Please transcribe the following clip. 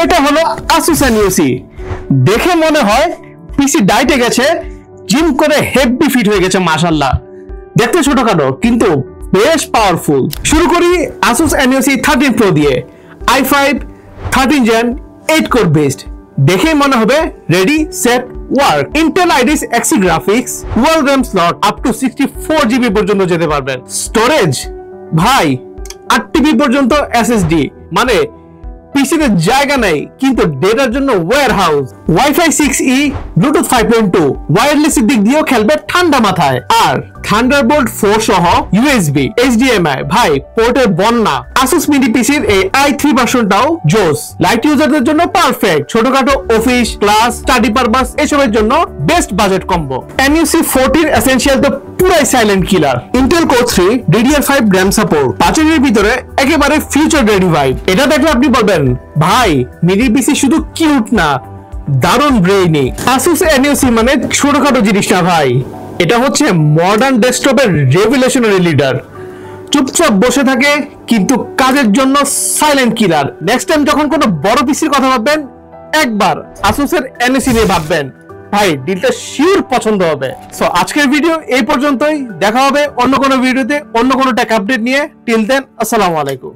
এটা হলো Asus NUC। দেখে মনে হয় পিসি ডাইটে গেছে, জিম করে হেভি ফিট হয়ে গেছে মাশাআল্লাহ। দেখতে ছোটখাটো কিন্তু বেশ পাওয়ারফুল। শুরু করি Asus NUC 13 Pro দিয়ে। i5 13 Gen 8 কোর বেসড, দেখেই মনে হবে ready set work. Intel Iris Xe graphics, dual RAM slot up to 64 GB পর্যন্ত যেতে পারবেন। স্টোরেজ ভাই 8 TB পর্যন্ত SSD, মানে পিসিতে জায়গা নাই কিন্তু ডেটার জন্য wire house. Wi-Fi 6E, Bluetooth 5.2, ওয়্যারলেসের দিক দিয়েও খেলবে ঠান্ডা মাথায়। আর Thunderbolt 4 সহ USB, HDMI ভাই পোর্টের বন্যা। Asus mini পিসির এই i3 ভার্সনটাও জোস, লাইট ইউজারদের জন্য পারফেক্ট। ছোটখাটো অফিস, ক্লাস, স্টাডি পারপাস এসবের জন্য best budget combo. NUC 14 essential তো পুরাই silent killer. Intel Core 3 DDR5 RAM support, পাঁচের ভিতরে একেবারে ফিউচার রেডি ভাইব। এটা দেখলে আপনি বলবেন ভাই মিনি পিসি শুধু কিউট না, দারুণ ব্রেইনি। Asus NUC মানে ছোটখাটো জিনিস না ভাই, এটা হচ্ছে মডার্ন ডেস্কটপের রেভলিউশনারি লিডার। চুপচাপ বসে থাকে কিন্তু কাজের জন্য সাইলেন্ট কিলার। নেক্সট টাইম যখন কোনো বড় পিসির কথা ভাববেন, একবার Asus এর NUC নিয়ে ভাববেন, ভাই ডিলটা শিওর পছন্দ হবে। সো আজকের ভিডিও এই পর্যন্তই, দেখা হবে অন্য কোনো ভিডিওতে অন্য কোনো টেক আপডেট নিয়ে। টিল দেন আসসালামু আলাইকুম।